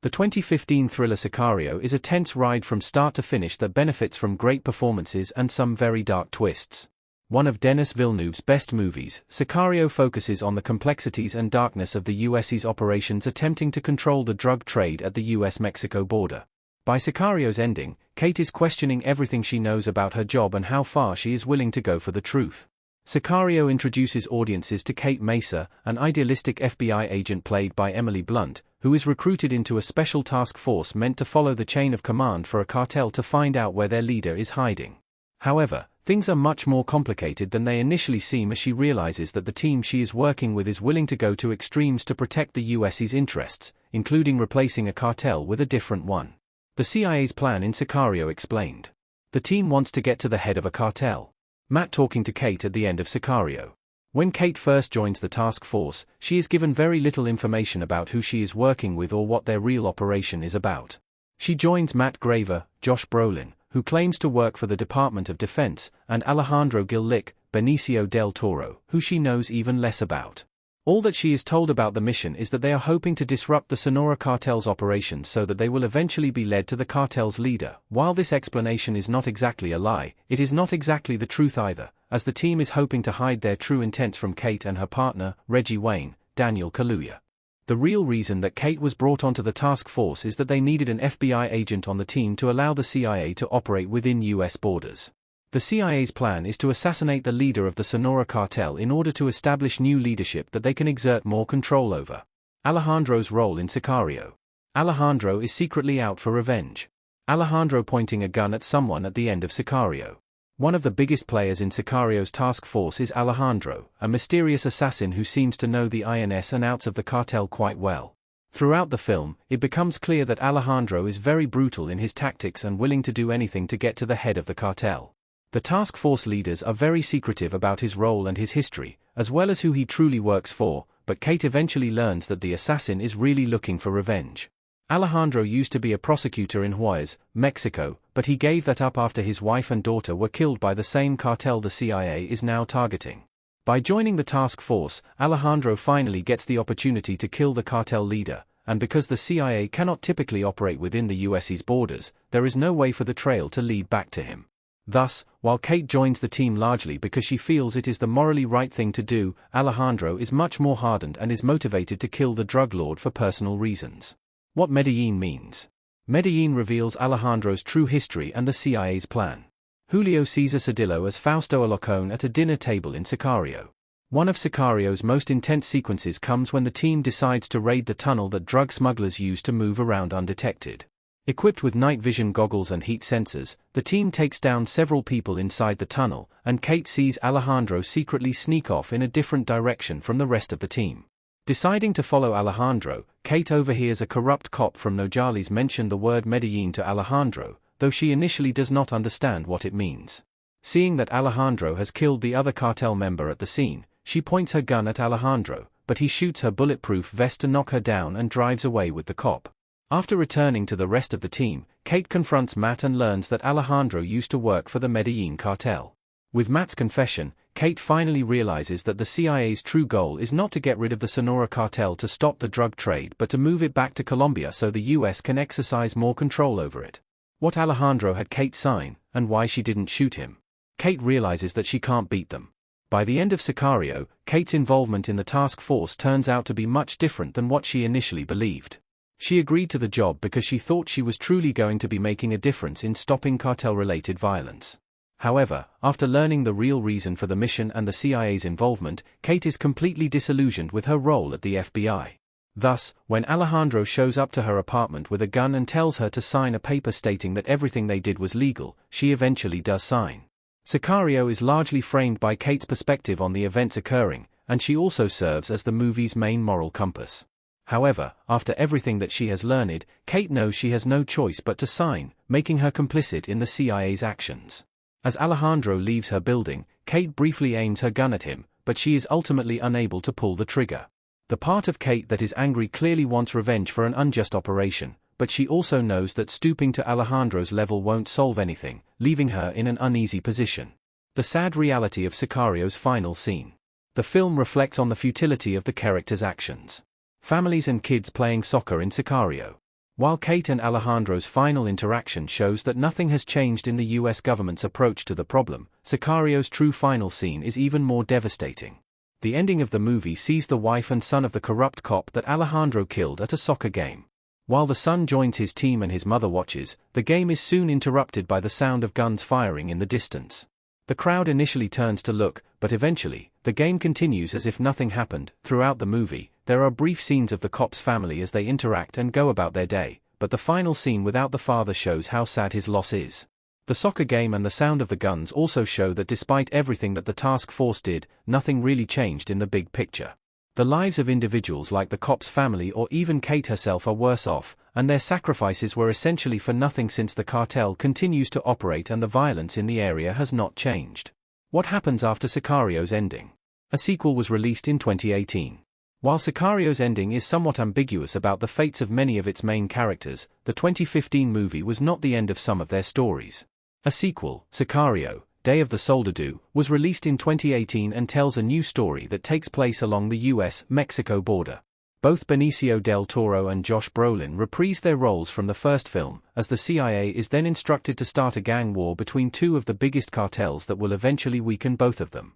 The 2015 thriller Sicario is a tense ride from start to finish that benefits from great performances and some very dark twists. One of Denis Villeneuve's best movies, Sicario focuses on the complexities and darkness of the US's operations attempting to control the drug trade at the US-Mexico border. By Sicario's ending, Kate is questioning everything she knows about her job and how far she is willing to go for the truth. Sicario introduces audiences to Kate Mesa, an idealistic FBI agent played by Emily Blunt, who is recruited into a special task force meant to follow the chain of command for a cartel to find out where their leader is hiding. However, things are much more complicated than they initially seem as she realizes that the team she is working with is willing to go to extremes to protect the US's interests, including replacing a cartel with a different one. The CIA's plan in Sicario explained. The team wants to get to the head of a cartel. Matt talking to Kate at the end of Sicario. When Kate first joins the task force, she is given very little information about who she is working with or what their real operation is about. She joins Matt Graver, Josh Brolin, who claims to work for the Department of Defense, and Alejandro Gil-Lick, Benicio del Toro, who she knows even less about. All that she is told about the mission is that they are hoping to disrupt the Sonora cartel's operations so that they will eventually be led to the cartel's leader. While this explanation is not exactly a lie, it is not exactly the truth either, as the team is hoping to hide their true intents from Kate and her partner, Reggie Wayne, Daniel Kaluuya. The real reason that Kate was brought onto the task force is that they needed an FBI agent on the team to allow the CIA to operate within US borders. The CIA's plan is to assassinate the leader of the Sonora cartel in order to establish new leadership that they can exert more control over. Alejandro's role in Sicario. Alejandro is secretly out for revenge. Alejandro pointing a gun at someone at the end of Sicario. One of the biggest players in Sicario's task force is Alejandro, a mysterious assassin who seems to know the ins and outs of the cartel quite well. Throughout the film, it becomes clear that Alejandro is very brutal in his tactics and willing to do anything to get to the head of the cartel. The task force leaders are very secretive about his role and his history, as well as who he truly works for, but Kate eventually learns that the assassin is really looking for revenge. Alejandro used to be a prosecutor in Juarez, Mexico, but he gave that up after his wife and daughter were killed by the same cartel the CIA is now targeting. By joining the task force, Alejandro finally gets the opportunity to kill the cartel leader, and because the CIA cannot typically operate within the US's borders, there is no way for the trail to lead back to him. Thus, while Kate joins the team largely because she feels it is the morally right thing to do, Alejandro is much more hardened and is motivated to kill the drug lord for personal reasons. What Medellin means. Medellin reveals Alejandro's true history and the CIA's plan. Julio Cesar Cedillo as Fausto Alocone at a dinner table in Sicario. One of Sicario's most intense sequences comes when the team decides to raid the tunnel that drug smugglers use to move around undetected. Equipped with night vision goggles and heat sensors, the team takes down several people inside the tunnel, and Kate sees Alejandro secretly sneak off in a different direction from the rest of the team. Deciding to follow Alejandro, Kate overhears a corrupt cop from Nogales mention the word Medellin to Alejandro, though she initially does not understand what it means. Seeing that Alejandro has killed the other cartel member at the scene, she points her gun at Alejandro, but he shoots her bulletproof vest to knock her down and drives away with the cop. After returning to the rest of the team, Kate confronts Matt and learns that Alejandro used to work for the Medellin cartel. With Matt's confession, Kate finally realizes that the CIA's true goal is not to get rid of the Sonora cartel to stop the drug trade but to move it back to Colombia so the US can exercise more control over it. What Alejandro had Kate sign, and why she didn't shoot him. Kate realizes that she can't beat them. By the end of Sicario, Kate's involvement in the task force turns out to be much different than what she initially believed. She agreed to the job because she thought she was truly going to be making a difference in stopping cartel-related violence. However, after learning the real reason for the mission and the CIA's involvement, Kate is completely disillusioned with her role at the FBI. Thus, when Alejandro shows up to her apartment with a gun and tells her to sign a paper stating that everything they did was legal, she eventually does sign. Sicario is largely framed by Kate's perspective on the events occurring, and she also serves as the movie's main moral compass. However, after everything that she has learned, Kate knows she has no choice but to sign, making her complicit in the CIA's actions. As Alejandro leaves her building, Kate briefly aims her gun at him, but she is ultimately unable to pull the trigger. The part of Kate that is angry clearly wants revenge for an unjust operation, but she also knows that stooping to Alejandro's level won't solve anything, leaving her in an uneasy position. The sad reality of Sicario's final scene. The film reflects on the futility of the characters' actions. Families and kids playing soccer in Sicario. While Kate and Alejandro's final interaction shows that nothing has changed in the US government's approach to the problem, Sicario's true final scene is even more devastating. The ending of the movie sees the wife and son of the corrupt cop that Alejandro killed at a soccer game. While the son joins his team and his mother watches, the game is soon interrupted by the sound of guns firing in the distance. The crowd initially turns to look, but eventually, the game continues as if nothing happened. Throughout the movie, there are brief scenes of the cop's family as they interact and go about their day, but the final scene without the father shows how sad his loss is. The soccer game and the sound of the guns also show that despite everything that the task force did, nothing really changed in the big picture. The lives of individuals like the cop's family or even Kate herself are worse off, and their sacrifices were essentially for nothing since the cartel continues to operate and the violence in the area has not changed. What happens after Sicario's ending? A sequel was released in 2018. While Sicario's ending is somewhat ambiguous about the fates of many of its main characters, the 2015 movie was not the end of some of their stories. A sequel, Sicario, Day of the Soldado, was released in 2018 and tells a new story that takes place along the US-Mexico border. Both Benicio del Toro and Josh Brolin reprise their roles from the first film, as the CIA is then instructed to start a gang war between two of the biggest cartels that will eventually weaken both of them.